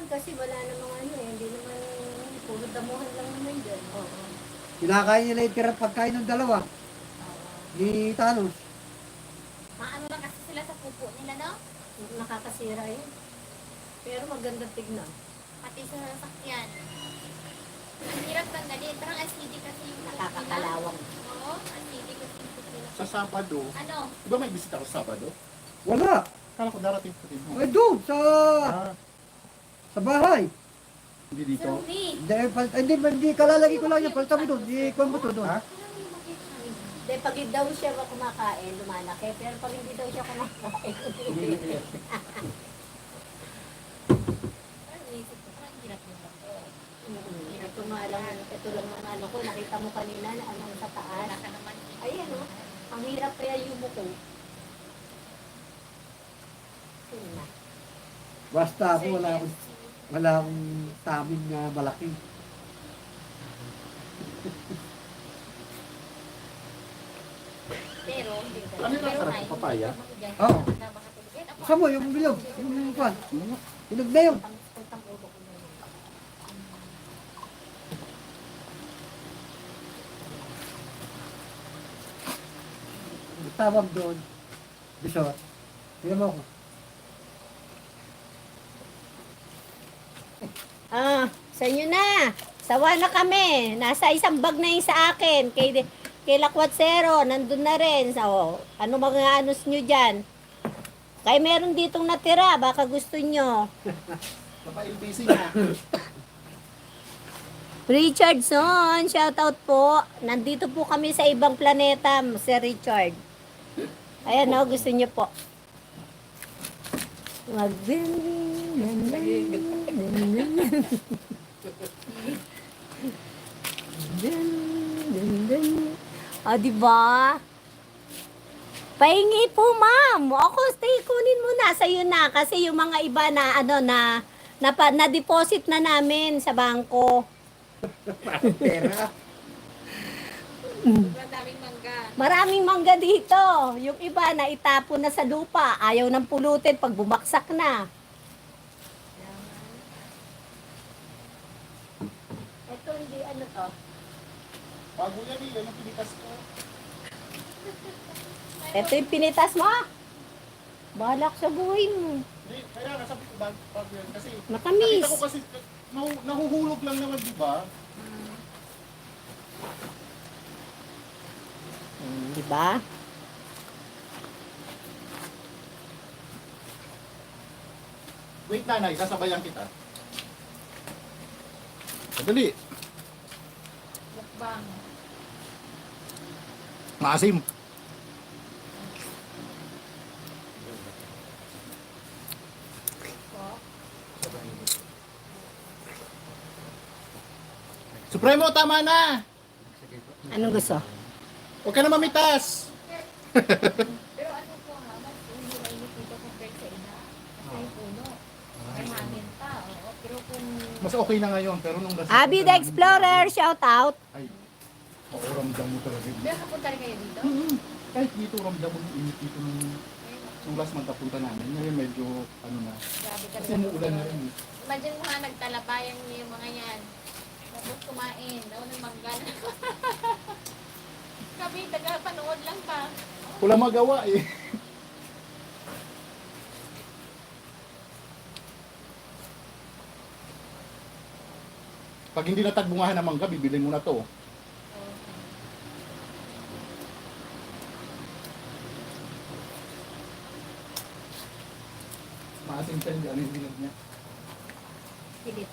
kasi wala namang ano eh, hindi naman puro damuhan lang naman dyan. Oo. Kinakain nila yung tirang pagkain ng dalawa. Ni Thanos. Maano lang kasi sila sa pupo nila, no? Nakakasira yun. Pero maganda tignan. Pati sa sasakyan. Ang hirap tanggalin. Parang acidic kasi yung pupo nila. Nakakakalawang. Oo, acidic kasi yung pupo nila. Sa Sabado, Ano? di ba may bisita ko sa Sabado? Wala. Kala ko darating pa din mo. Ay, doon, Ah, sa bahay. hindi dito. Sorry. Hindi, kalalagi ko lang yan. Palta mo doon. Ikuha mo to doon. Ha? Hindi, pag daw siya kumakain, lumalaki. Pero pag hindi daw siya kumakain, Parang inisip ko, parang hirap yung bato. ito lang ang ano ko, nakita mo kanina na ano sa taas. Wala ka naman. Ayan o, ang hirap kaya yung ko. Yun na. Basta ako, wala akong tamin na malaki. Pero, hindi ka. Ano yung Pero sarap na, sa papaya? Oo. Saan mo, yung bilog? Yung pan? Bilog na yun. Pantang ulo ko na yun. Tawag doon. Bisor. Tingnan mo ako. Sa inyo na. Sawa na kami. Nasa isang bag na yung sa akin. Kay Lakwatsero, nandun na rin. So, ano mga anos nyo dyan? Kaya meron ditong natira. Baka gusto nyo. Napa-LBC niya. Richardson, shoutout po. Nandito po kami sa ibang planeta, Sir Richard. Ayan o, gusto nyo po. Diba? Pahingi po, ma'am. Ako, stay, kunin mo na. Sa'yo na. Kasi yung mga iba na, na-deposit na namin sa bangko. Pera. Sobrang daming mangga. Maraming mangga dito. Yung iba na itapon na sa lupa. Ayaw ng pulutin pag bumaksak na. Ito hindi ano to. Bago yan eh, yan yung pinitas ko. Ito yung pinitas mo. Balak sa buhay mo. Hindi, kaya nasabi ko bago yan kasi Matamis. nakita ko kasi nahuhulog lang naman, di ba? Diba? Wait nanay, sasabayan kita. Madali. Mukbang. Maasim. Supremo, tama na! Anong gusto? Huwag ka na mamitas! Pero ano po ha, mas mainit dito compared sa ina. Kasi yung puno. May hangin pa. Oo. Pero kung Mas okay na ngayon, pero nung nasa... Abby the Explorer, shout out. Ay, oo, ramdam mo talaga. Pero kapunta rin kayo dito? Kahit dito, ramdam mo yung init dito nung sulas magkapunta namin. Ngayon medyo, ano na, Grabe kasi talaga. umuulan na rin. Imagine mo nga nagtalabayan niyo yung mga yan. Tapos kumain. Daw ng manggan. Kami, taga-panood lang pa. Wala magawa eh. Pag hindi natagbungahan ng mangga, bibilin mo na to. Maasim siya, hindi ano yung bilog niya. Pilit.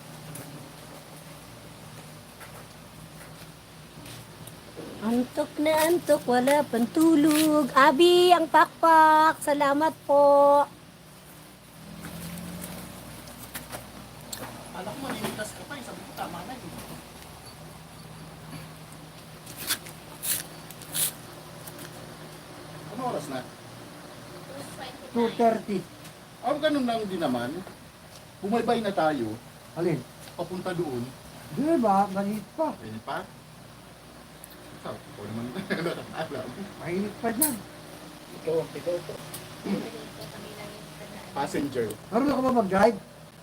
Antok na antok, wala pang tulog. Abi, ang pakpak. Salamat po. Alam ko, maninitas ka pa. Sabi ko, tama na eh. Ano oras na? 2:30. Ganun lang din naman. Bumaybay na tayo, Alin? papunta doon. Di ba? Maliit pa. Ayun pa. Ikaw, ikaw naman alam. Mainit pa dyan. Ikaw. Passenger. Marunong ka ba mag-drive?